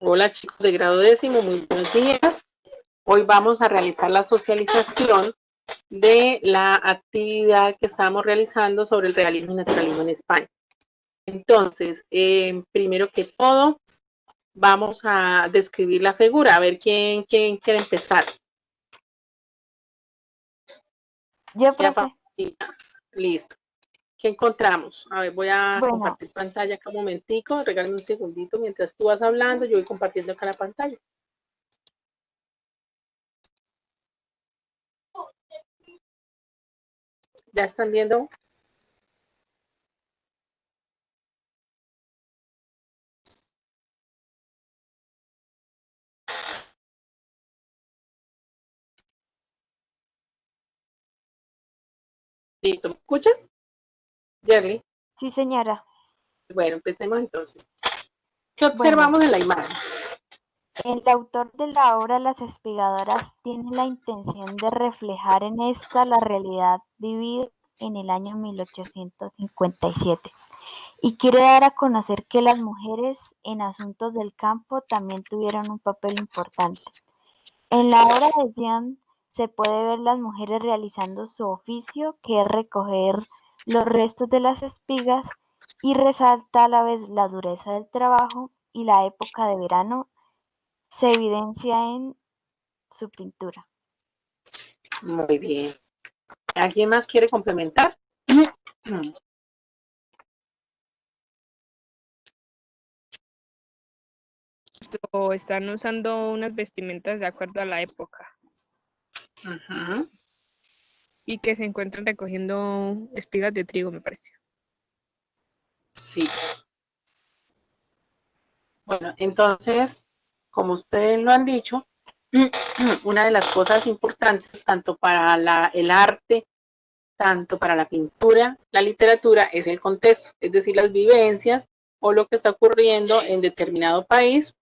Hola chicos de grado décimo, muy buenos días. Hoy vamos a realizar la socialización de la actividad que estamos realizando sobre el realismo y naturalismo en España. Entonces, primero que todo, vamos a describir la figura, a ver quién quiere empezar. Yo, profe. Listo. ¿Qué encontramos? A ver, voy a Bueno, compartir pantalla acá un momentico, regálame un segundito mientras tú vas hablando, yo voy compartiendo acá la pantalla. ¿Ya están viendo? Listo, ¿me escuchas? Jerry. sí, señora. Bueno, empecemos entonces. ¿Qué Bueno, observamos en la imagen? el autor de la obra Las Espigadoras tiene la intención de reflejar en esta la realidad vivida en el año 1857 y quiere dar a conocer que las mujeres en asuntos del campo también tuvieron un papel importante. En la obra de Jean se puede ver las mujeres realizando su oficio, que es recoger los restos de las espigas, y resalta a la vez la dureza del trabajo y la época de verano se evidencia en su pintura. Muy bien. ¿Alguien más quiere complementar? Están usando unas vestimentas de acuerdo a la época. Uh-huh. Y que se encuentran recogiendo espigas de trigo, me parece. Sí. Bueno, entonces, como ustedes lo han dicho, una de las cosas importantes, tanto para el arte, tanto para la pintura, la literatura, es el contexto, es decir, las vivencias o lo que está ocurriendo en determinado país,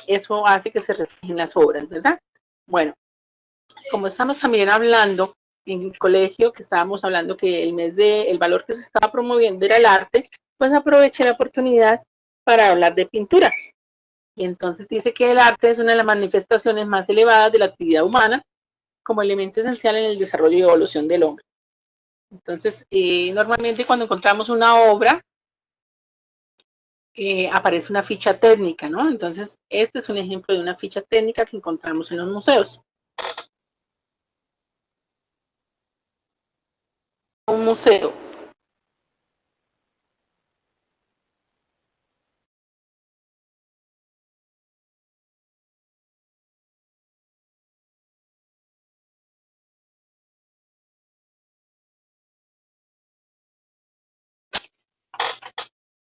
eso hace que se reflejen las obras, ¿verdad? Bueno, como estamos también hablando en el colegio, que estábamos hablando que el valor que se estaba promoviendo era el arte, pues aproveché la oportunidad para hablar de pintura. Y entonces dice que el arte es una de las manifestaciones más elevadas de la actividad humana como elemento esencial en el desarrollo y evolución del hombre. Entonces, normalmente cuando encontramos una obra, aparece una ficha técnica, ¿no? Entonces, este es un ejemplo de una ficha técnica que encontramos en los museos. Un museo.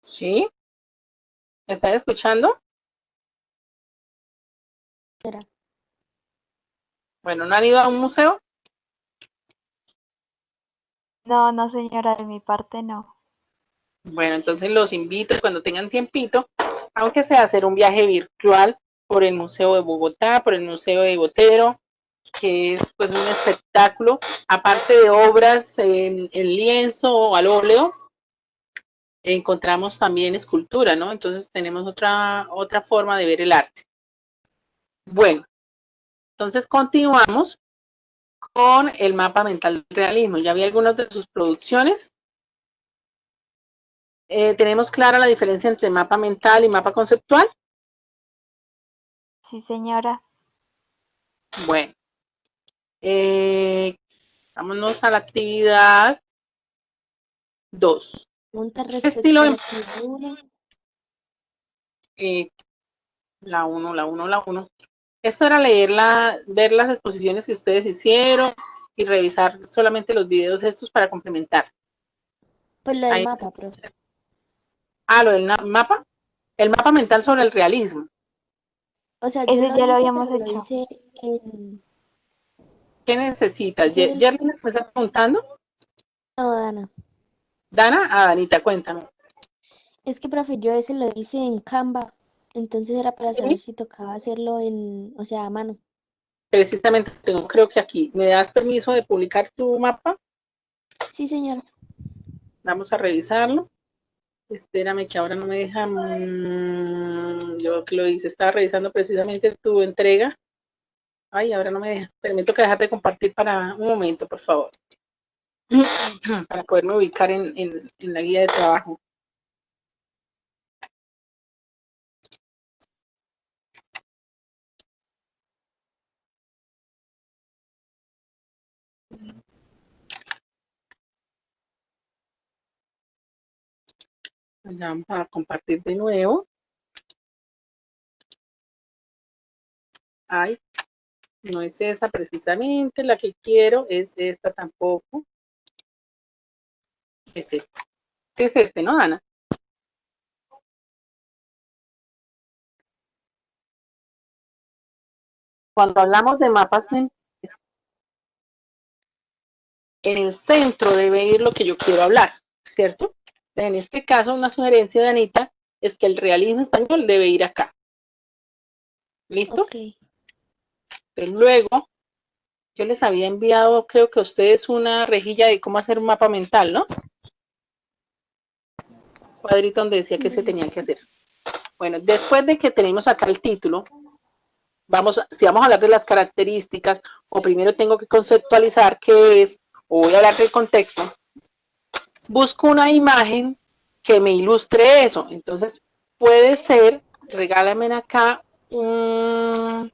¿Sí? ¿Me están escuchando? Bueno, ¿no han ido a un museo? No, no, señora, de mi parte no. Bueno, entonces los invito cuando tengan tiempito, aunque sea hacer un viaje virtual por el Museo de Bogotá, por el Museo de Botero, que es pues un espectáculo, aparte de obras en lienzo o al óleo, encontramos también escultura, ¿no? Entonces tenemos otra forma de ver el arte. Bueno, entonces continuamos con el mapa mental del realismo. Ya vi algunas de sus producciones. ¿Tenemos clara la diferencia entre mapa mental y mapa conceptual? Sí, señora. Bueno, vámonos a la actividad 2. ¿Qué estilo de... la 1. Esto era ver las exposiciones que ustedes hicieron y revisar solamente los videos estos para complementar. Pues lo del mapa, profe. Lo del mapa. El mapa mental sobre el realismo. O sea, yo Ese lo ya lo hice, habíamos pero lo hecho. hice en... ¿Qué necesitas? Ese ¿Jerry me está preguntando? No, Dana. ¿Dana? Danita, cuéntame. Es que, profe, yo ese lo hice en Canva. Entonces era para Sí, saber si tocaba hacerlo o sea, a mano. precisamente tengo, creo que aquí. ¿Me das permiso de publicar tu mapa? Sí, señora. Vamos a revisarlo. Espérame que ahora no me deja. Yo que lo hice, estaba revisando precisamente tu entrega. Ay, ahora no me deja. Pero me toca dejar de compartir para un momento, por favor. Para poderme ubicar en la guía de trabajo. Ya vamos a compartir de nuevo. Ay, no es esa precisamente la que quiero, es esta tampoco. Es esta. Es este, ¿no, Ana? Cuando hablamos de mapas mentales, en el centro debe ir lo que yo quiero hablar, ¿cierto? En este caso, una sugerencia de Anita es que el realismo español debe ir acá. ¿Listo? Ok. Entonces, luego, yo les había enviado, creo que a ustedes, una rejilla de cómo hacer un mapa mental, ¿no? Cuadrito donde decía que se tenía que hacer. Bueno, después de que tenemos acá el título, si vamos a hablar de las características, o primero tengo que conceptualizar qué es, o voy a hablar del contexto, busco una imagen que me ilustre eso. Entonces, puede ser, regálame acá una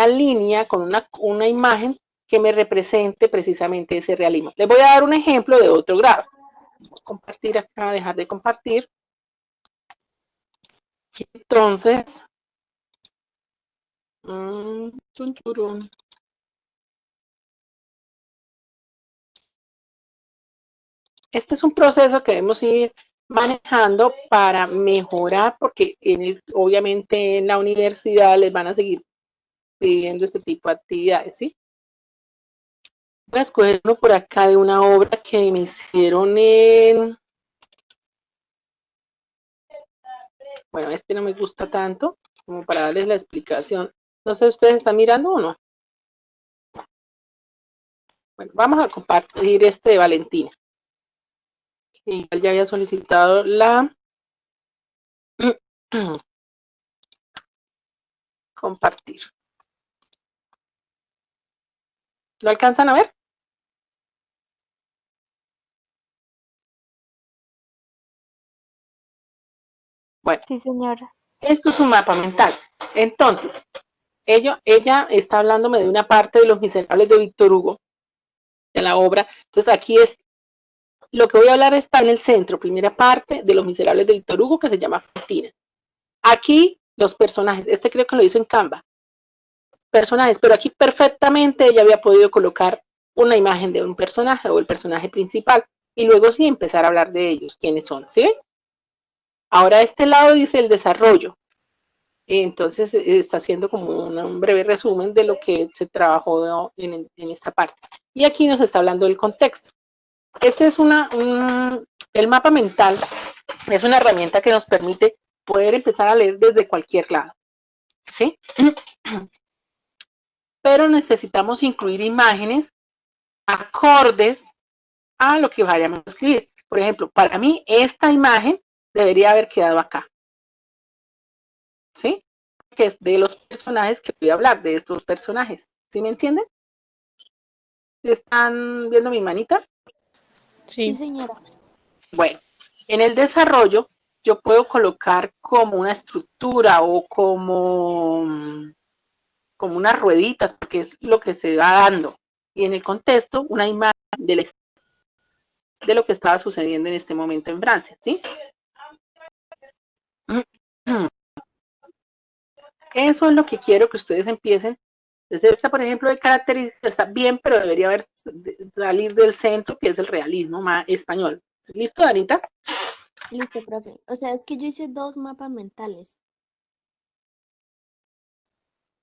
línea con una imagen que me represente precisamente ese realismo. Les voy a dar un ejemplo de otro grado. Voy a compartir acá, dejar de compartir. Entonces, este es un proceso que debemos ir manejando para mejorar, porque obviamente en la universidad les van a seguir pidiendo este tipo de actividades, ¿sí? Voy a escoger uno por acá de una obra que me hicieron bueno, este no me gusta tanto como para darles la explicación. No sé, ¿ustedes están mirando o no? Bueno, vamos a compartir este de Valentina. Igual ya había solicitado la compartir. ¿Lo alcanzan a ver? Bueno, Sí, señora. esto es un mapa mental. Entonces, ella está hablándome de una parte de Los Miserables de Víctor Hugo, de la obra. Entonces, aquí es, lo que voy a hablar está en el centro, primera parte de Los Miserables de Víctor Hugo, que se llama Fantine. Aquí, los personajes, este creo que lo hizo en Canva, personajes, pero aquí perfectamente ella había podido colocar una imagen de un personaje o el personaje principal, y luego sí empezar a hablar de ellos, quiénes son, ¿sí ven? Ahora, este lado dice el desarrollo. Entonces está haciendo como un breve resumen de lo que se trabajó en esta parte. Y aquí nos está hablando del contexto. Este es el mapa mental es una herramienta que nos permite poder empezar a leer desde cualquier lado, ¿sí? Pero necesitamos incluir imágenes acordes a lo que vayamos a escribir. Por ejemplo, para mí esta imagen debería haber quedado acá, ¿sí? Que es de los personajes que voy a hablar, de estos personajes. ¿Sí me entienden? ¿Están viendo mi manita? Sí, Sí. señora. Bueno, en el desarrollo yo puedo colocar como una estructura o como unas rueditas, porque es lo que se va dando. Y en el contexto, una imagen de lo que estaba sucediendo en este momento en Francia, ¿sí? Eso es lo que quiero que ustedes empiecen. Entonces, esta, por ejemplo, de características está bien, pero debería salir del centro, que es el realismo español. ¿Listo, Anita? Listo, profe. O sea, es que yo hice dos mapas mentales.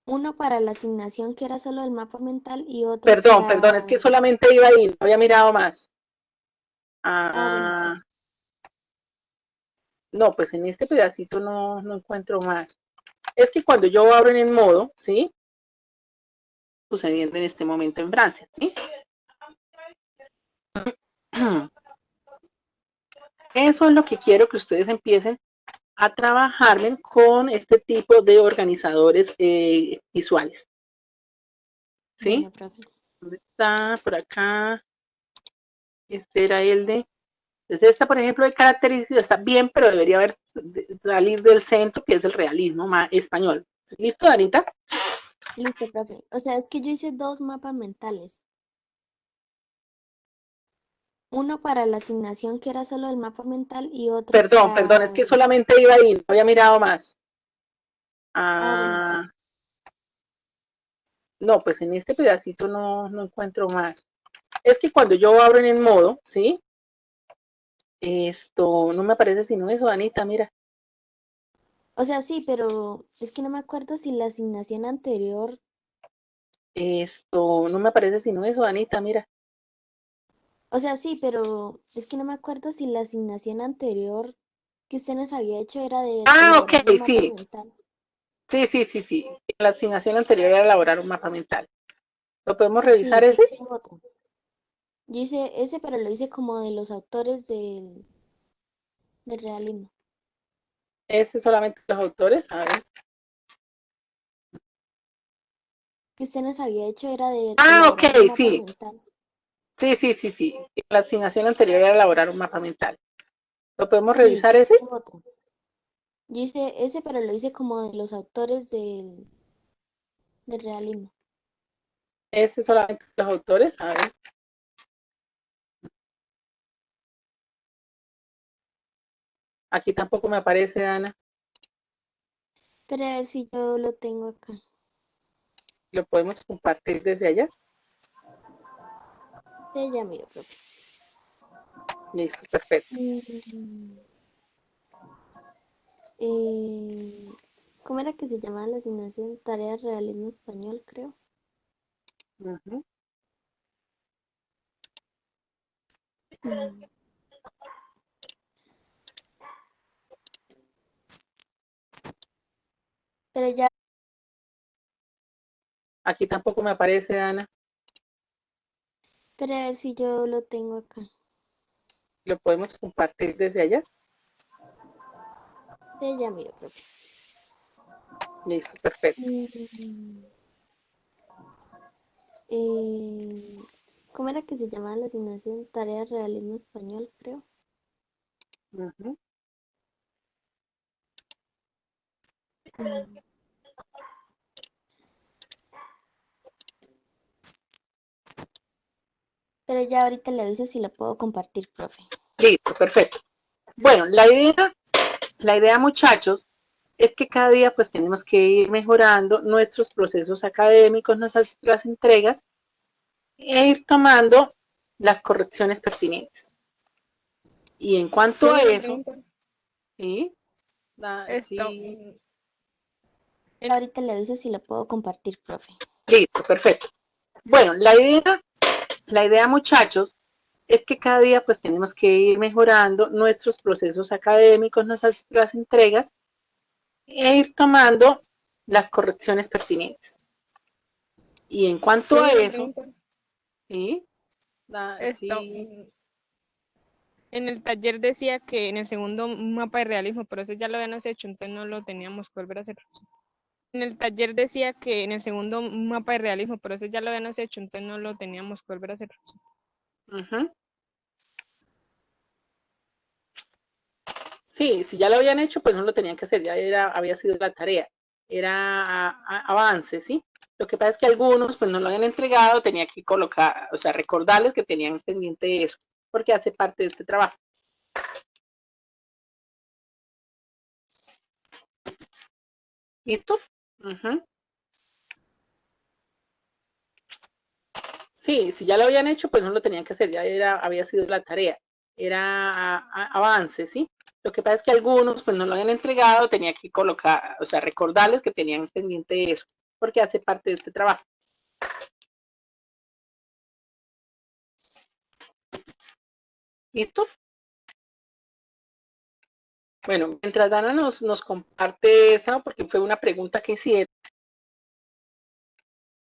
Uno para la asignación, que era solo el mapa mental, y otro Perdón, para... es que solamente iba ahí, no había mirado más. bueno. No, pues en este pedacito no encuentro más. Es que cuando yo abro en el modo, ¿sí? Sucediendo en este momento en Francia, ¿sí? Eso es lo que quiero que ustedes empiecen a trabajar con este tipo de organizadores visuales. ¿Sí? Bueno, profe. ¿Dónde está? Por acá. Este era el de... Entonces esta, por ejemplo, de características está bien, pero debería salir del centro, que es el realismo español. ¿Listo, Anita? Listo, profe. O sea, es que yo hice dos mapas mentales. Uno para la asignación, que era solo el mapa mental, y otro Perdón, para... es que solamente iba ahí, no había mirado más. bueno, Ah, profe. no, pues en este pedacito no encuentro más. Es que cuando yo abro en el modo, ¿sí? Esto no me aparece sino eso, Anita, mira. O sea, sí, pero es que no me acuerdo si la asignación anterior... Esto no me aparece sino eso, Anita, mira. O sea, sí, pero es que no me acuerdo si la asignación anterior que usted nos había hecho era de Ah, ok, elaborar un mapa sí. mental. Sí. La asignación anterior era elaborar un mapa mental. ¿Lo podemos Sí, revisar yo ese? hice otro. Yo hice ese, pero lo hice como de los autores del realismo. Ese solamente los autores, a ver. Que usted nos había hecho era de Ah, ok, elaborar un mapa sí. mental. Sí. La asignación anterior era elaborar un mapa mental. ¿Lo podemos Sí, revisar yo ese? hice otro. Yo hice ese, pero lo hice como de los autores del realismo. Ese solamente los autores, a ver. Aquí tampoco me aparece, Ana. Pero a ver si yo lo tengo acá. ¿Lo podemos compartir desde allá? Ya miro, profe. Listo, perfecto. Mm, eh, ¿Cómo era que se llamaba la asignación? Tarea de realismo español, creo. Ujú. Mm, Pero ya, Aquí tampoco me aparece, Ana. pero a ver si yo lo tengo acá. ¿Lo podemos compartir desde allá? Ya miro, profe. Listo, perfecto. Mm, eh, ¿Cómo era que se llamaba la asignación? Tarea de realismo español, creo. Ujú. Mm, Pero ya ahorita le aviso si lo puedo compartir, profe. Listo, perfecto. Bueno, la idea, muchachos, es que cada día pues tenemos que ir mejorando nuestros procesos académicos, nuestras entregas, e ir tomando las correcciones pertinentes. Y en cuanto a Profe, una eso, pregunta. ¿sí? Esto, Sí, Ahorita le aviso si lo puedo compartir, profe. listo, perfecto. Bueno, la idea, muchachos, es que cada día pues tenemos que ir mejorando nuestros procesos académicos, nuestras entregas, e ir tomando las correcciones pertinentes. Y en cuanto a profe, una eso, pregunta. ¿sí? Esto, Sí. en el taller decía que en el segundo mapa de realismo, pero eso ya lo habíamos hecho, entonces no lo teníamos que volver a hacer. En el taller decía que en el segundo mapa de realismo, pero eso ya lo habíamos hecho, entonces no lo teníamos que volver a hacer. Uh-huh. Sí, si ya lo habían hecho, pues no lo tenían que hacer, había sido la tarea, era avance, ¿sí? Lo que pasa es que algunos pues no lo habían entregado, tenía que colocar, o sea, recordarles que tenían pendiente eso, porque hace parte de este trabajo. ¿Listo? Uh-huh. Sí, si ya lo habían hecho, pues no lo tenían que hacer, había sido la tarea, era avance, ¿sí? Lo que pasa es que algunos pues no lo habían entregado, tenía que colocar, o sea, recordarles que tenían pendiente eso, porque hace parte de este trabajo. ¿Listo? Bueno, mientras Dana nos comparte esa, porque fue una pregunta que hicieron.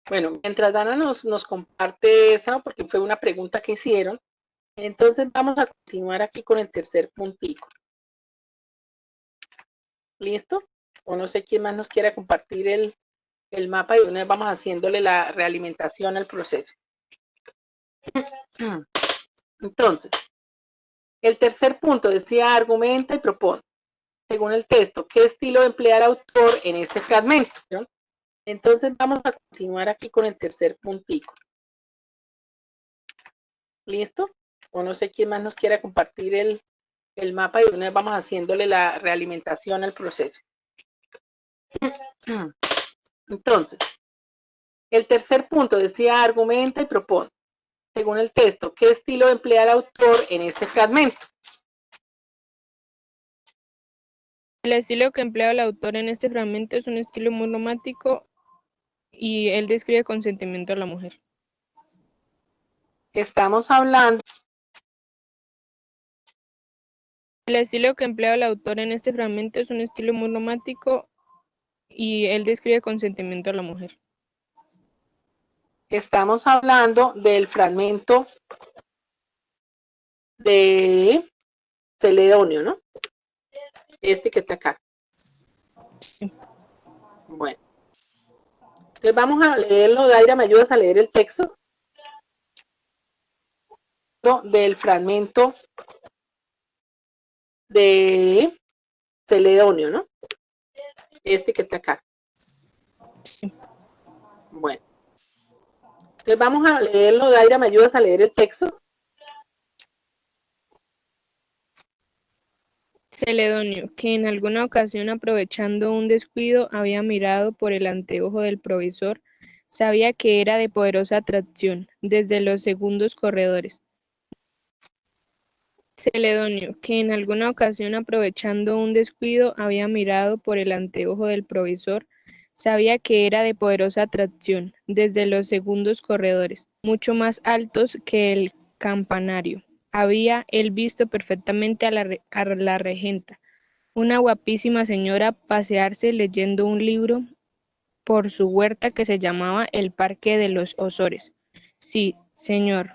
Bueno, mientras Dana nos comparte esa, porque fue una pregunta que hicieron, Entonces vamos a continuar aquí con el tercer puntico. ¿Listo? O no sé quién más nos quiera compartir el mapa y una vez vamos haciéndole la realimentación al proceso. Entonces, el tercer punto decía argumenta y propone, según el texto, qué estilo emplea el autor en este fragmento, ¿no? Entonces vamos a continuar aquí con el tercer puntico. ¿Listo? O no sé quién más nos quiera compartir el mapa y una vez vamos haciéndole la realimentación al proceso. Entonces, el tercer punto decía argumenta y propone, según el texto, qué estilo emplea el autor en este fragmento. El estilo que emplea el autor en este fragmento es un estilo muy romántico y él describe con sentimiento a la mujer. Estamos hablando. El estilo que emplea el autor en este fragmento es un estilo muy romántico y él describe con sentimiento a la mujer. Estamos hablando del fragmento de Celedonio, ¿no? Este que está acá. Sí. Bueno. Entonces vamos a leerlo. Daira, ¿me ayudas a leer el texto? Del fragmento de Celedonio, ¿no? Este que está acá. Sí. Bueno. Entonces vamos a leerlo. Daira, ¿me ayudas a leer el texto? Celedonio, que en alguna ocasión aprovechando un descuido había mirado por el anteojo del provisor, sabía que era de poderosa atracción desde los segundos corredores. Celedonio, que en alguna ocasión aprovechando un descuido había mirado por el anteojo del provisor, sabía que era de poderosa atracción desde los segundos corredores, mucho más altos que el campanario. Había él visto perfectamente a la regenta, una guapísima señora, pasearse leyendo un libro por su huerta que se llamaba el Parque de los Ozores. Sí, señor,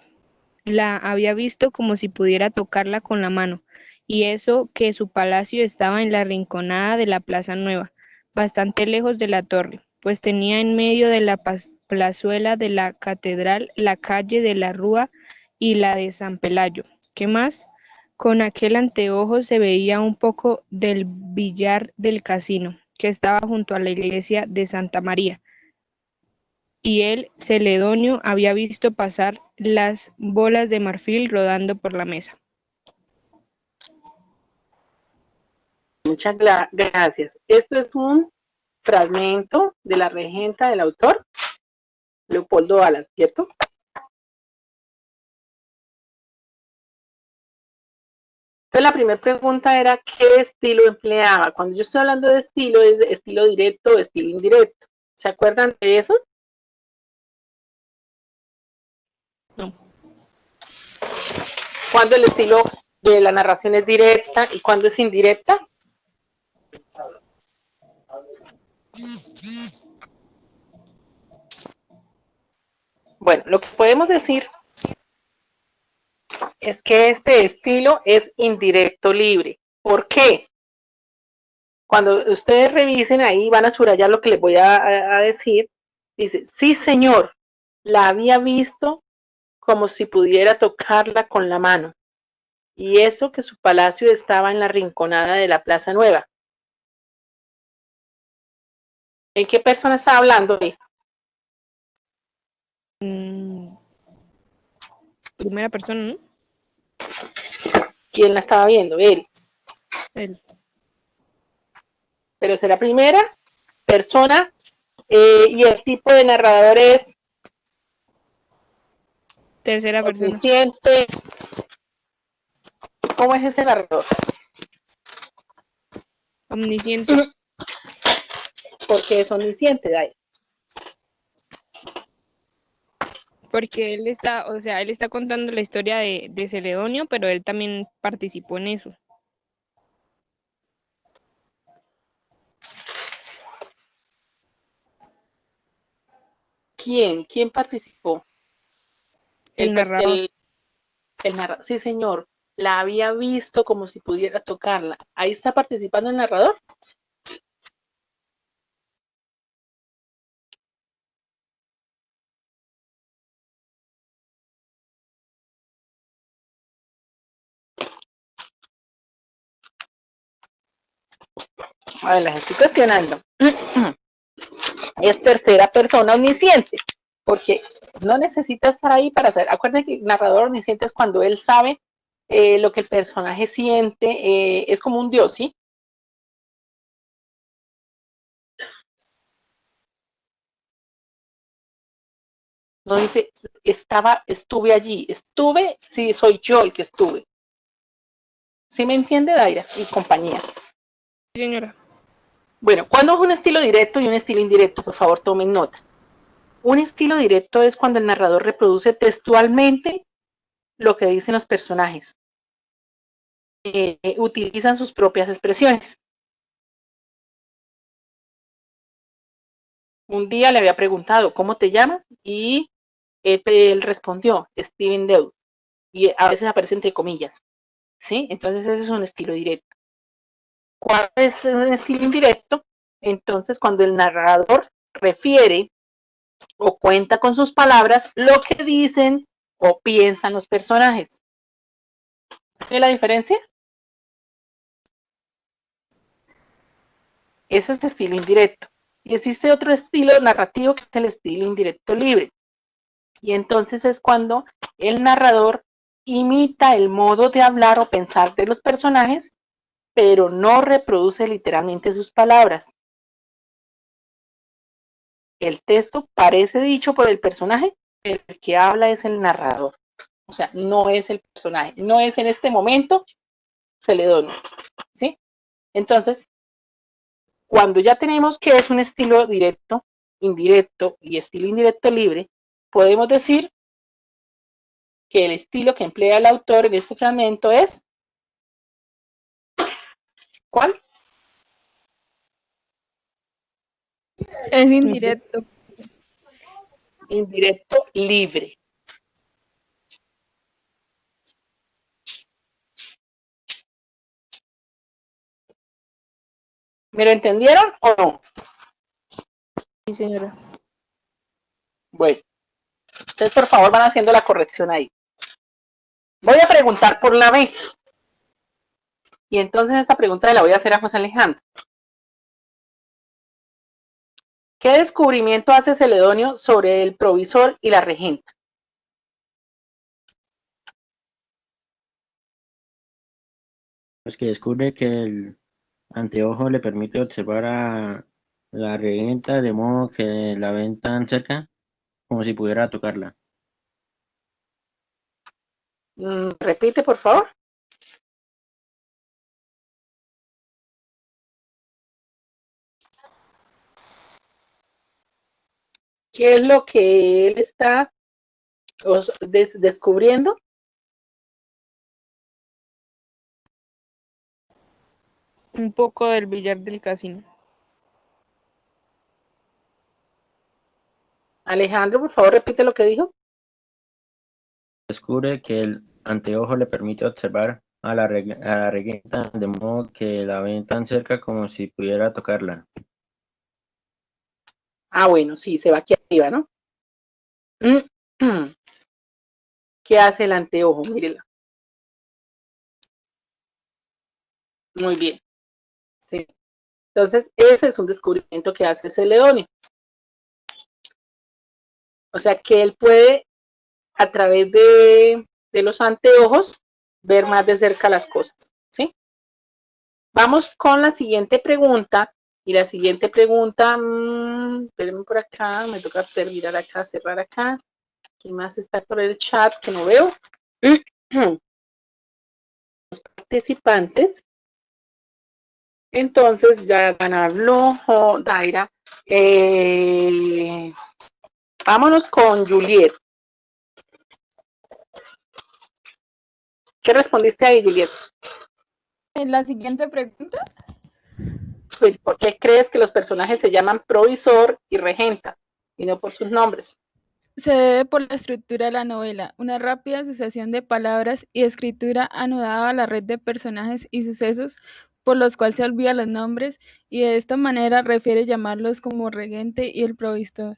la había visto como si pudiera tocarla con la mano, y eso que su palacio estaba en la rinconada de la Plaza Nueva, bastante lejos de la torre, pues tenía en medio de la plazuela de la catedral la calle de la Rúa y la de San Pelayo. ¿Qué más? Con aquel anteojo se veía un poco del billar del casino, que estaba junto a la iglesia de Santa María, y él, Celedonio, había visto pasar las bolas de marfil rodando por la mesa. Muchas gracias. Esto es un fragmento de la regenta del autor, Leopoldo Alas, ¿cierto? Entonces la primera pregunta era ¿qué estilo empleaba? Cuando yo estoy hablando de estilo, es de estilo directo o estilo indirecto. ¿Se acuerdan de eso? No. ¿Cuándo el estilo de la narración es directa y cuándo es indirecta? Bueno, lo que podemos decir es que este estilo es indirecto libre. ¿Por qué? Cuando ustedes revisen ahí, van a subrayar lo que les voy a decir. Dice, sí señor, la había visto como si pudiera tocarla con la mano. Y eso que su palacio estaba en la rinconada de la Plaza Nueva. ¿En qué persona está hablando ahí? Primera persona, ¿no? ¿Quién la estaba viendo? Él. Él. Pero será primera persona y el tipo de narrador es Tercera persona. omnisciente. ¿Cómo es ese narrador? Omnisciente. Porque es omnisciente, Dai. Porque él está, o sea, él está contando la historia de Celedonio, pero él también participó en eso. ¿Quién? ¿Quién participó? El narrador. Sí, señor, la había visto como si pudiera tocarla. Ahí está participando el narrador. A ver, las estoy cuestionando. Es tercera persona omnisciente, porque no necesita estar ahí para saber. Acuérdense que el narrador omnisciente es cuando él sabe lo que el personaje siente, es como un dios, ¿sí? No dice, estuve allí, sí, soy yo el que estuve. ¿Sí me entiende, Daira y compañía? Sí, señora. Bueno, ¿cuándo es un estilo directo y un estilo indirecto? Por favor, tomen nota. Un estilo directo es cuando el narrador reproduce textualmente lo que dicen los personajes. Utilizan sus propias expresiones. Un día le había preguntado, ¿cómo te llamas? Y él respondió, Steven Dew. Y a veces aparece entre comillas. ¿Sí? Entonces ese es un estilo directo. ¿Cuál es un estilo indirecto? Entonces cuando el narrador refiere o cuenta con sus palabras lo que dicen o piensan los personajes. ¿Sí la diferencia? Eso es de estilo indirecto. Y existe otro estilo narrativo que es el estilo indirecto libre. Y entonces es cuando el narrador imita el modo de hablar o pensar de los personajes, pero no reproduce literalmente sus palabras. El texto parece dicho por el personaje, pero el que habla es el narrador. O sea, no es el personaje, no es en este momento Celedonio, ¿sí? Entonces, cuando ya tenemos que es un estilo directo, indirecto y estilo indirecto libre, podemos decir que el estilo que emplea el autor en este fragmento es ¿cuál? Es indirecto. Indirecto libre. ¿Me lo entendieron o no? Sí, señora. Bueno, entonces por favor van haciendo la corrección ahí. Voy a preguntar por la B. Y entonces esta pregunta la voy a hacer a José Alejandro. ¿Qué descubrimiento hace Celedonio sobre el provisor y la regenta? Pues que descubre que el anteojo le permite observar a la regenta de modo que la ven tan cerca como si pudiera tocarla. Repite, por favor. ¿Qué es lo que él está descubriendo? Un poco del billar del casino. Alejandro, por favor, repite lo que dijo. Descubre que el anteojo le permite observar a la regenta de modo que la ven tan cerca como si pudiera tocarla. Ah, bueno, sí, se va aquí arriba, ¿no? ¿Qué hace el anteojo? Mírela. Muy bien. Sí. Entonces, ese es un descubrimiento que hace Celedonio. O sea, que él puede, a través de los anteojos, ver más de cerca las cosas, ¿sí? Vamos con la siguiente pregunta. Y la siguiente pregunta, espérenme por acá, me toca terminar acá, cerrar acá. ¿Quién más está por el chat que no veo? Los participantes. Entonces ya ganarlo, Daira. Vámonos con Juliet. ¿Qué respondiste ahí, Juliet? En la siguiente pregunta. ¿Por qué crees que los personajes se llaman provisor y regenta y no por sus nombres? Se debe por la estructura de la novela, una rápida sucesión de palabras y escritura anudada a la red de personajes y sucesos por los cuales se olvidan los nombres y de esta manera refiere llamarlos como regente y el provisor.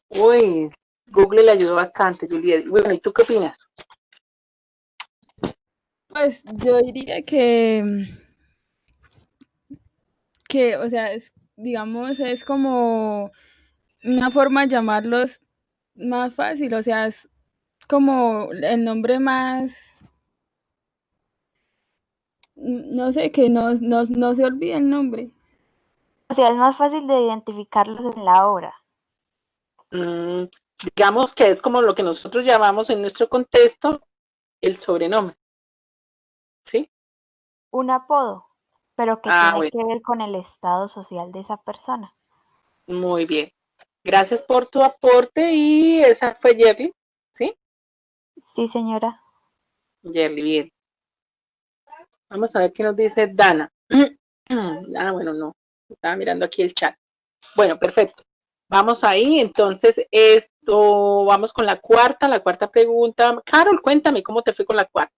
Uy, Google le ayudó bastante, Juliet. Bueno, ¿y tú qué opinas? Pues yo diría o sea, digamos, es como una forma de llamarlos más fácil, o sea, es como el nombre más, no sé, que no se olvide el nombre. O sea, es más fácil de identificarlos en la obra. Mm, digamos que es como lo que nosotros llamamos en nuestro contexto el sobrenombre, ¿sí? Un apodo, pero que Ah, tiene bueno, que ver con el estado social de esa persona. muy bien. Gracias por tu aporte y esa fue Yerly, ¿sí? Sí, señora. Yerly, bien. Vamos a ver qué nos dice Dana. Ah, bueno, no. Estaba mirando aquí el chat. Bueno, perfecto. Vamos ahí, entonces esto, vamos con la cuarta pregunta. Carol, cuéntame cómo te fue con la cuarta.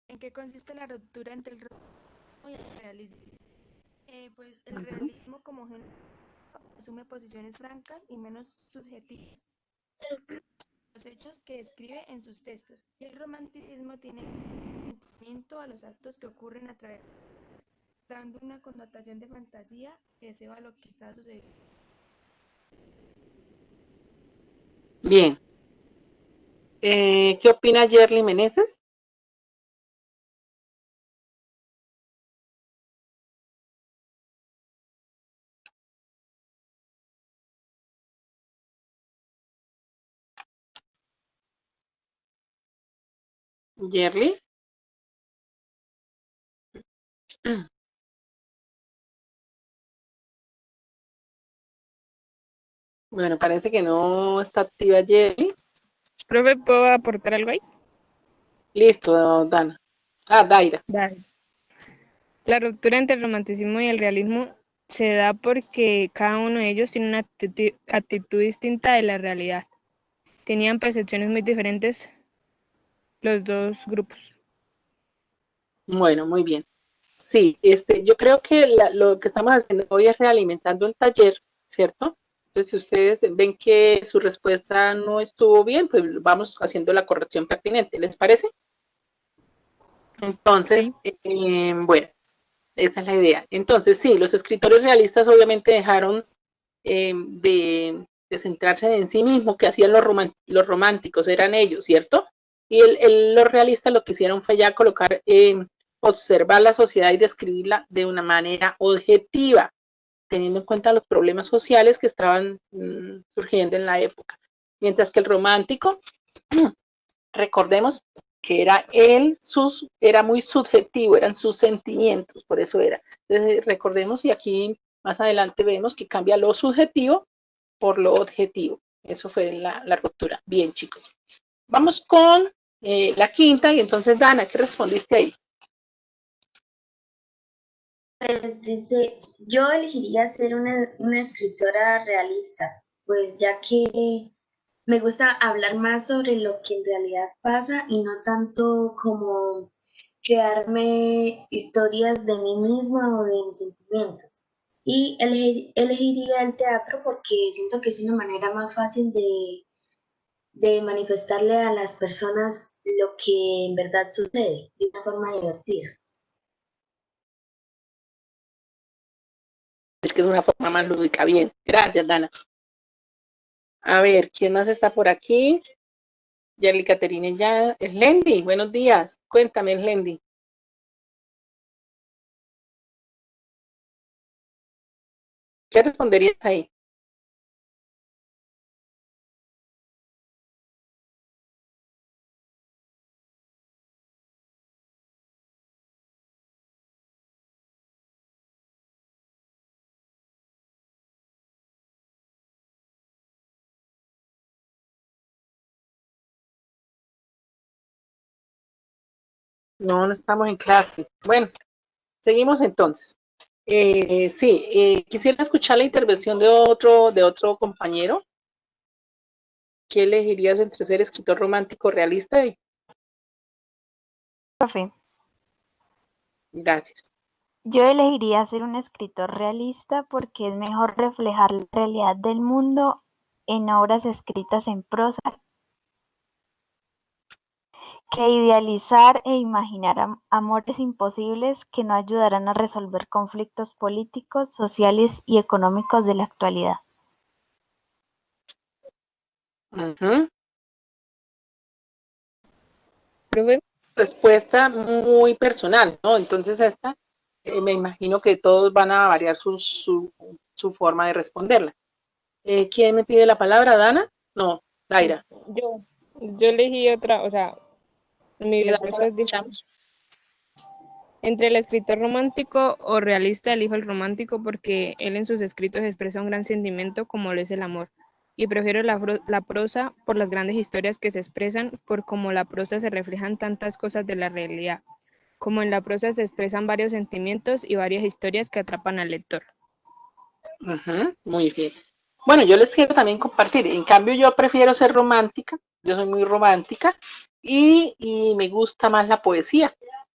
¿En qué consiste la ruptura entre el realismo y el realismo? Pues el realismo como género asume posiciones francas y menos subjetivas, los hechos que describe en sus textos, y el romanticismo tiene sentimiento a los actos que ocurren a través, dando una connotación de fantasía que se va a lo que está sucediendo. Bien. ¿Qué opina Yerly Meneses? Yerly. Bueno, parece que no está activa Yerly. Profe, ¿puedo aportar algo ahí? Listo, Dana. Ah, Daira. Dale. La ruptura entre el romanticismo y el realismo se da porque cada uno de ellos tiene una actitud distinta de la realidad. Tenían percepciones muy diferentes los dos grupos. Bueno, muy bien. Sí, yo creo que lo que estamos haciendo hoy es realimentando el taller, ¿cierto? Entonces, si ustedes ven que su respuesta no estuvo bien, pues vamos haciendo la corrección pertinente, ¿les parece? Entonces, Sí. bueno, esa es la idea. Entonces, sí, los escritores realistas obviamente dejaron de centrarse en sí mismo, que hacían los románticos, eran ellos, ¿cierto? Y los realistas lo que hicieron fue ya colocar, observar la sociedad y describirla de una manera objetiva, teniendo en cuenta los problemas sociales que estaban surgiendo en la época. Mientras que el romántico, recordemos que era muy subjetivo, eran sus sentimientos, por eso era. Entonces, recordemos, y aquí más adelante vemos que cambia lo subjetivo por lo objetivo. Eso fue la ruptura. Bien, chicos. Vamos con la quinta, y entonces, Dana, ¿qué respondiste ahí? Pues dice, yo elegiría ser una escritora realista, pues ya que me gusta hablar más sobre lo que en realidad pasa y no tanto como crearme historias de mí misma o de mis sentimientos. Y elegiría el teatro porque siento que es una manera más fácil de manifestarle a las personas lo que en verdad sucede de una forma divertida. Es que es una forma más lúdica. Bien, gracias, Dana. A ver, ¿quién más está por aquí? Yerly Caterina ya. Slendy, buenos días. Cuéntame, Slendy. ¿Qué responderías ahí? No, no estamos en clase. Bueno, Seguimos entonces. Sí, quisiera escuchar la intervención de otro compañero. ¿Qué elegirías entre ser escritor romántico realista? Profe, Gracias. yo elegiría ser un escritor realista porque es mejor reflejar la realidad del mundo en obras escritas en prosa que idealizar e imaginar amores imposibles que no ayudarán a resolver conflictos políticos, sociales y económicos de la actualidad. Ujú. Profe, Respuesta muy personal, ¿no? Entonces esta, me imagino que todos van a variar su forma de responderla. ¿Quién me pide la palabra? ¿Dana? No, Daira. yo elegí otra, o sea, mi Sí, respuesta Daira, es diferente. escuchamos. Entre el escritor romántico o realista elijo el romántico porque él en sus escritos expresa un gran sentimiento como lo es el amor. Y prefiero la prosa por las grandes historias que se expresan, por cómo la prosa se reflejan tantas cosas de la realidad. Como en la prosa se expresan varios sentimientos y varias historias que atrapan al lector. Ujú, muy bien. Bueno, yo les quiero también compartir. En cambio, yo prefiero ser romántica. Yo soy muy romántica y me gusta más la poesía.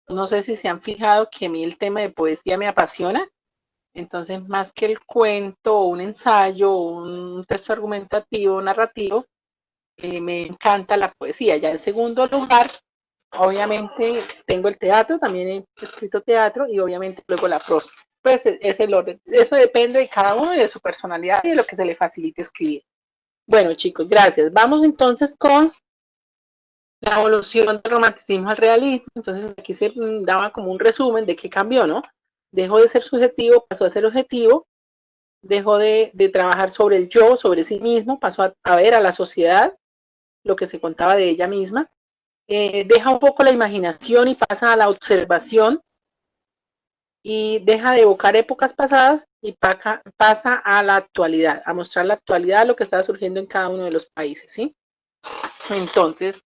No sé si se han fijado que a mí el tema de poesía me apasiona. Entonces, más que el cuento, un ensayo, un texto argumentativo, narrativo, me encanta la poesía. Ya en segundo lugar, obviamente tengo el teatro, también he escrito teatro y obviamente luego la prosa. Pues es el orden. Eso depende de cada uno y de su personalidad y de lo que se le facilite escribir. Bueno, chicos, gracias. Vamos entonces con la evolución del romanticismo al realismo. Entonces aquí se daba como un resumen de qué cambió, ¿no? Dejó de ser subjetivo, pasó a ser objetivo, dejó de trabajar sobre el yo, sobre sí mismo, pasó a ver a la sociedad, lo que se contaba de ella misma, deja un poco la imaginación y pasa a la observación y deja de evocar épocas pasadas y pasa a la actualidad, a mostrar la actualidad, lo que está surgiendo en cada uno de los países, ¿sí? Entonces,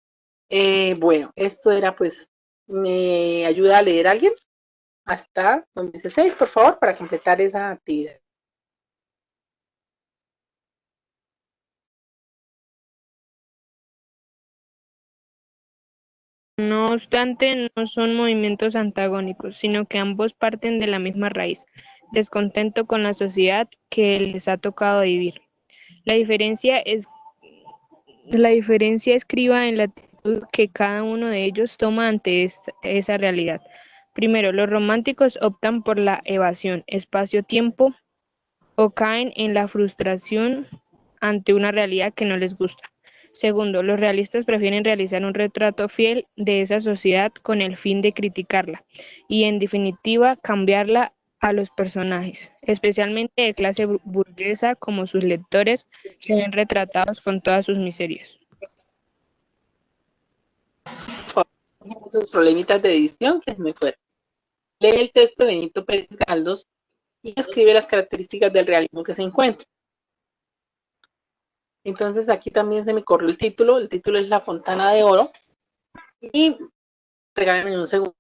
bueno, esto era pues, ¿me ayuda a leer alguien? Hasta donde dice 6, por favor, para completar esa actividad. No obstante, no son movimientos antagónicos, sino que ambos parten de la misma raíz, descontento con la sociedad que les ha tocado vivir. La diferencia escriba en la actitud que cada uno de ellos toma ante esa realidad. Primero, los románticos optan por la evasión, espacio-tiempo, o caen en la frustración ante una realidad que no les gusta. Segundo, los realistas prefieren realizar un retrato fiel de esa sociedad con el fin de criticarla y, en definitiva, cambiarla a los personajes, especialmente de clase burguesa, como sus lectores, se ven retratados con todas sus miserias. Esos problemitas de edición que me fueron. Lee el texto de Benito Pérez Galdós y escribe las características del realismo que se encuentra. Entonces aquí también se me corrió el título es La Fontana de Oro y regálenme un segundo.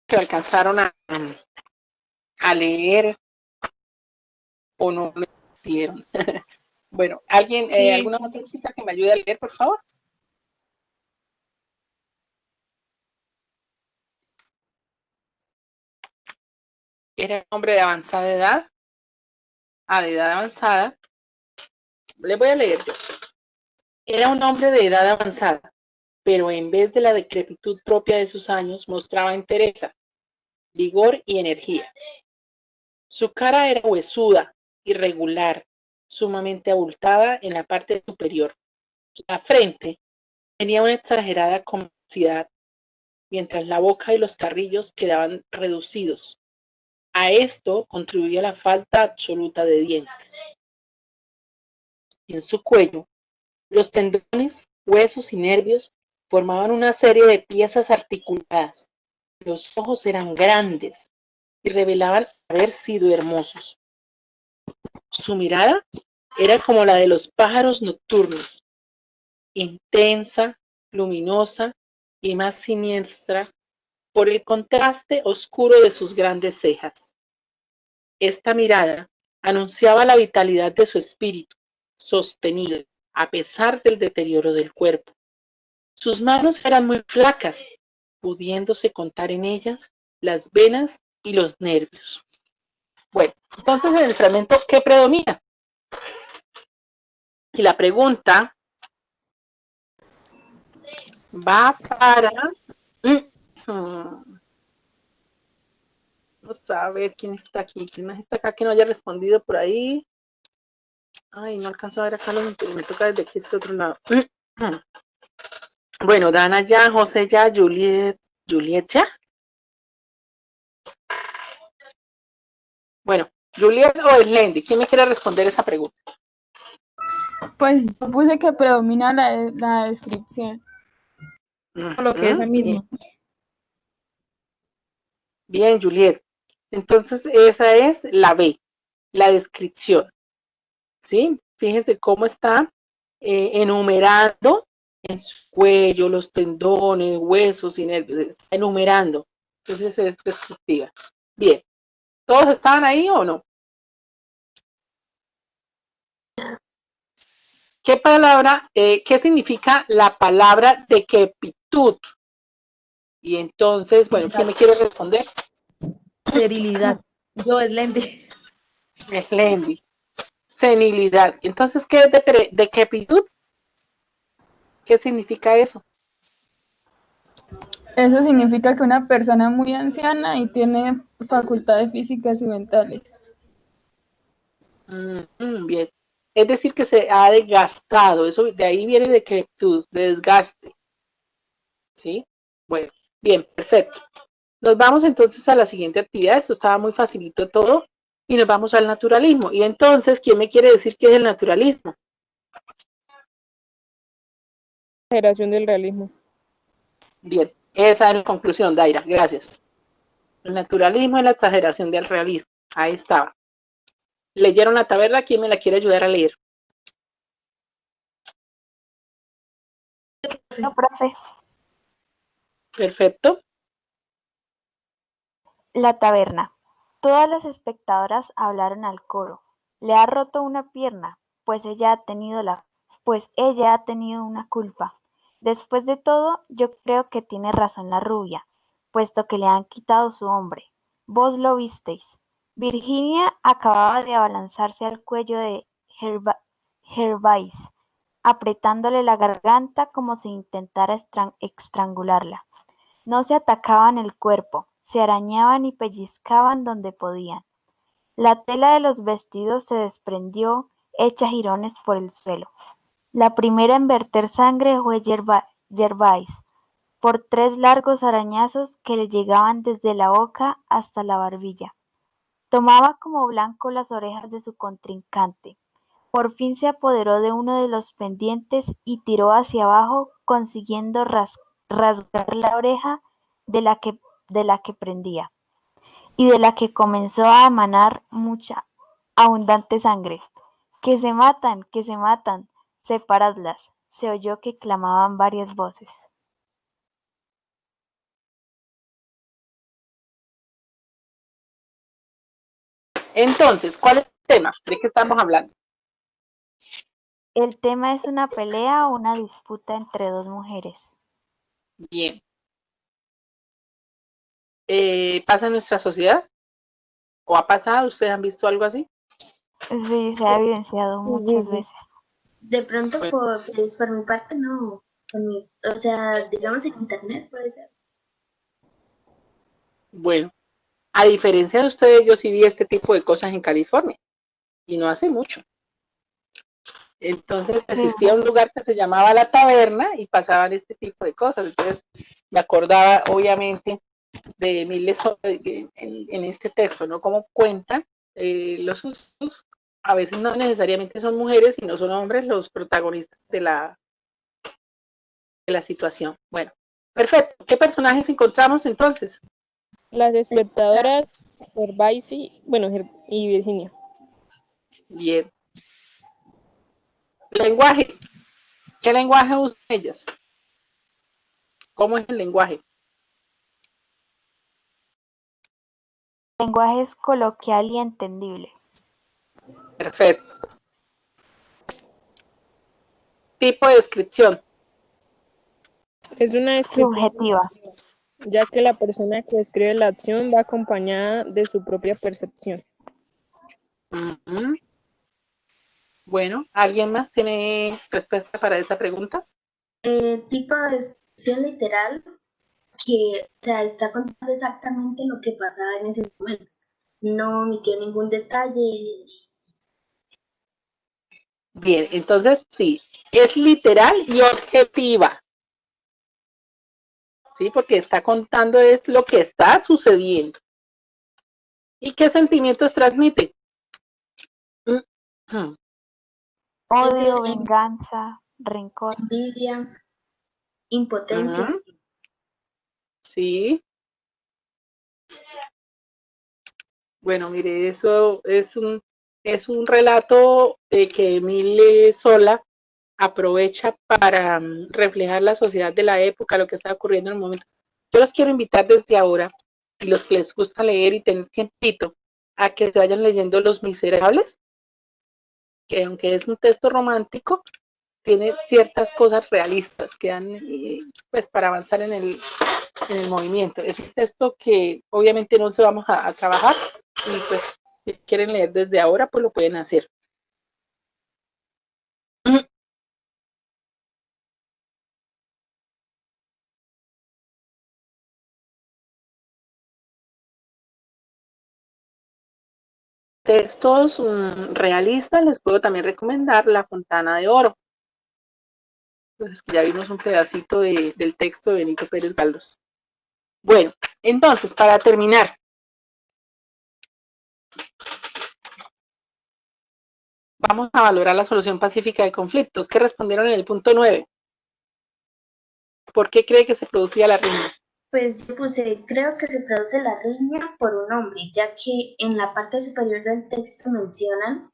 Que alcanzaron a leer o no me dieron. Bueno, ¿alguien, Sí, alguna otra cita que me ayude a leer, por favor? Era un hombre de avanzada edad, de edad avanzada. Le voy a leer yo. Era un hombre de edad avanzada, pero en vez de la decrepitud propia de sus años, mostraba entereza, vigor y energía. Su cara era huesuda, irregular, sumamente abultada en la parte superior. La frente tenía una exagerada convexidad, mientras la boca y los carrillos quedaban reducidos. A esto contribuía la falta absoluta de dientes. En su cuello, los tendones, huesos y nervios formaban una serie de piezas articuladas. Los ojos eran grandes y revelaban haber sido hermosos. Su mirada era como la de los pájaros nocturnos, intensa, luminosa y más siniestra por el contraste oscuro de sus grandes cejas. Esta mirada anunciaba la vitalidad de su espíritu, sostenido a pesar del deterioro del cuerpo. Sus manos eran muy flacas, pudiéndose contar en ellas las venas y los nervios. Bueno, entonces en el fragmento, ¿qué predomina? Y la pregunta va para... Vamos a ver quién está aquí. ¿Quién más está acá que no haya respondido por ahí? Ay, no alcanzo a ver acá los... Me toca desde aquí este otro lado. Bueno, Dana ya, José ya, Juliet ya. Bueno, Juliet o Lendy, ¿quién me quiere responder esa pregunta? Pues yo puse que predomina la descripción. Lo que es la misma. Bien, Juliet. Entonces, esa es la B, la descripción. ¿Sí? Fíjense cómo está enumerando en su cuello, los tendones, huesos y nervios. Está enumerando. Entonces, es descriptiva. Bien. ¿Todos estaban ahí o no? ¿Qué palabra, qué significa la palabra decrepitud? Y entonces, bueno, ¿quién me quiere responder? Sterilidad. Yo es Lendy. Es Lendy. Senilidad. Entonces, ¿qué es decrepitud? ¿Qué significa eso? Eso significa que una persona es muy anciana y tiene facultades físicas y mentales. Bien. Es decir, que se ha desgastado. Eso, de ahí viene decrepitud, de desgaste. ¿Sí? Bueno, bien, perfecto. Nos vamos entonces a la siguiente actividad. Esto estaba muy facilito todo. Y nos vamos al naturalismo. Y entonces, ¿quién me quiere decir qué es el naturalismo? Exageración del realismo. Bien, esa es la conclusión, Daira. Gracias. El naturalismo es la exageración del realismo. Ahí estaba. ¿Leyeron la taberna? ¿Quién me la quiere ayudar a leer? No, profe. Perfecto. La taberna. Todas las espectadoras hablaron al coro. Le ha roto una pierna, pues ella ha tenido una culpa. Después de todo, yo creo que tiene razón la rubia, puesto que le han quitado su hombre. Vos lo visteis. Virginia acababa de abalanzarse al cuello de Gervais, apretándole la garganta como si intentara estrangularla. No se atacaban el cuerpo, se arañaban y pellizcaban donde podían. La tela de los vestidos se desprendió, hecha jirones por el suelo. La primera en verter sangre fue Gervais, por 3 largos arañazos que le llegaban desde la boca hasta la barbilla. Tomaba como blanco las orejas de su contrincante. Por fin se apoderó de uno de los pendientes y tiró hacia abajo, consiguiendo rasgar la oreja de la que prendía, y de la que comenzó a emanar mucha, abundante sangre. ¡Que se matan! ¡Que se matan! ¡Separadlas! Se oyó que clamaban varias voces. Entonces, ¿cuál es el tema? ¿De qué estamos hablando? El tema es una pelea o una disputa entre 2 mujeres. Bien. ¿Pasa en nuestra sociedad? ¿O ha pasado? ¿Ustedes han visto algo así? Sí, se ha evidenciado muchas veces. De pronto, Bueno. por mi parte, no. O sea, digamos en internet puede ser. Bueno, a diferencia de ustedes, yo sí vi este tipo de cosas en California. Y no hace mucho. Entonces existía un lugar que se llamaba La Taberna y pasaban este tipo de cosas. Entonces me acordaba, obviamente, de Miles en este texto, ¿no? Cómo cuentan los usos. A veces no necesariamente son mujeres, sino son hombres los protagonistas de la situación. Bueno, perfecto. ¿Qué personajes encontramos entonces? Las espectadoras, Gervais y Virginia. Bien. Lenguaje. ¿Qué lenguaje usan ellas? ¿Cómo es el lenguaje? El lenguaje es coloquial y entendible. Perfecto. Tipo de descripción. Es una descripción Subjetiva. ya que la persona que describe la acción va acompañada de su propia percepción. Ujú. Bueno, ¿alguien más tiene respuesta para esa pregunta? Tipo de descripción literal que, o sea, está contando exactamente lo que pasaba en ese momento. No omitió ningún detalle. Bien, entonces sí, es literal y objetiva. Sí, porque está contando es lo que está sucediendo. ¿Y qué sentimientos transmite? Puede ser Odio, venganza, rencor. envidia, impotencia. Sí. Bueno, mire, eso es un relato que Emile Zola aprovecha para reflejar la sociedad de la época, lo que está ocurriendo en el momento. Yo los quiero invitar desde ahora, y los que les gusta leer y tener tiempito, a que se vayan leyendo Los Miserables, que aunque es un texto romántico, tiene ciertas cosas realistas que dan pues para avanzar en el movimiento. Es un texto que obviamente no se vamos a trabajar y pues si quieren leer desde ahora pues lo pueden hacer. Textos realistas les puedo también recomendar La Fontana de Oro. Pues ya vimos un pedacito del texto de Benito Pérez Galdós. Bueno, entonces, para terminar, vamos a valorar la solución pacífica de conflictos. ¿Qué respondieron en el punto 9? ¿Por qué cree que se producía la riña? Pues yo puse, creo que se produce la riña por un hombre, ya que en la parte superior del texto mencionan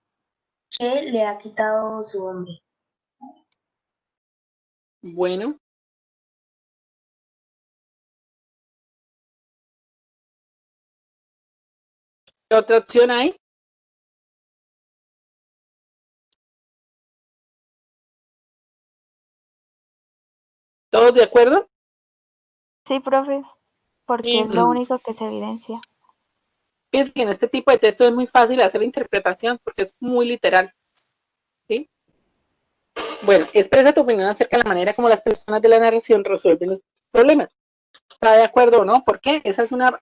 que le ha quitado su hombre. Bueno. ¿Qué otra opción hay? ¿Todos de acuerdo? Sí, profe, porque es lo único que se evidencia. Pienso que en este tipo de texto es muy fácil hacer la interpretación porque es muy literal. ¿Sí? Bueno, expresa tu opinión acerca de la manera como las personas de la narración resuelven los problemas. ¿Está de acuerdo o no? ¿Por qué? Esa es una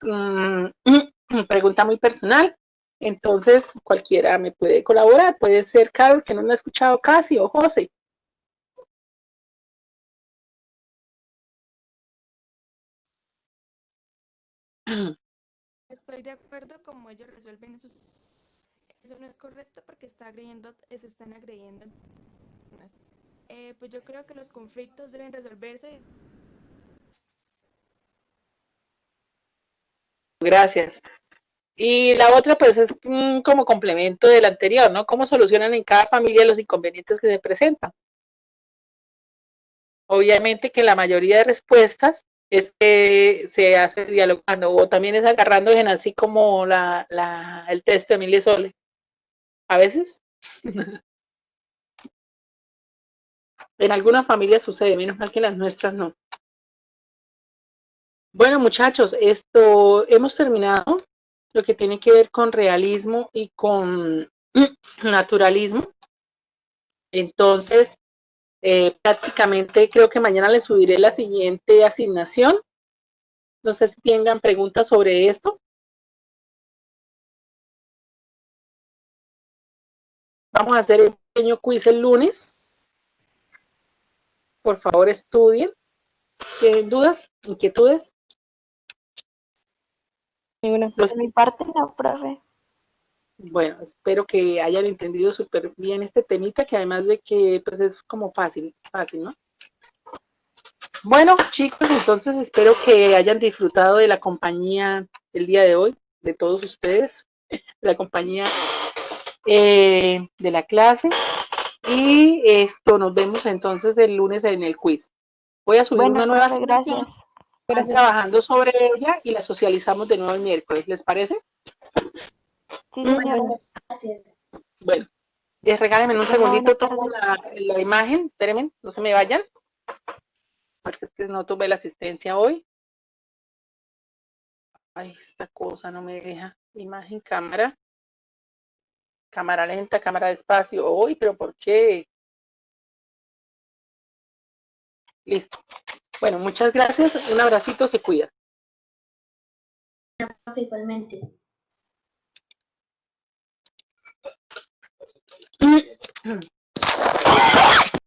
pregunta muy personal. Entonces, cualquiera me puede colaborar. Puede ser Carol, que no me ha escuchado casi, o José. Estoy de acuerdo como ellos resuelven eso. Eso no es correcto porque se están agrediendo. Pues yo creo que los conflictos deben resolverse. Gracias. Y la otra, pues, es como complemento del anterior, ¿no? ¿Cómo solucionan en cada familia los inconvenientes que se presentan? Obviamente que la mayoría de respuestas es que se hace dialogando, o también es agarrándose en así como el texto de Emile Sole. A veces. En algunas familias sucede, menos mal que en las nuestras no. Bueno, muchachos, hemos terminado lo que tiene que ver con realismo y con naturalismo. Entonces, prácticamente creo que mañana les subiré la siguiente asignación. No sé si tengan preguntas sobre esto. Vamos a hacer un pequeño quiz el lunes. Por favor, estudien. ¿Tienen dudas? ¿Inquietudes? Ninguna. De mi parte no, profe. Bueno, espero que hayan entendido súper bien este temita, que además de que pues es como fácil, ¿no? Bueno, chicos, entonces espero que hayan disfrutado de la compañía el día de hoy, de todos ustedes, de la compañía de la clase. Y nos vemos entonces el lunes en el quiz. Voy a subir Bueno, una nueva profe, asignación. gracias. Están trabajando sobre ella y la socializamos de nuevo el miércoles. ¿Les parece? Sí, señora. Bueno, gracias. Bueno, regálenme un Buena segundito, tarde. tomo la imagen. Espérenme, no se me vayan. Porque es que no tuve la asistencia hoy. Ay, esta cosa no me deja. Imagen, cámara. Cámara lenta, cámara despacio. Uy, pero ¿por qué? Listo. Bueno, muchas gracias. Un abracito, se cuida. Profe, igualmente.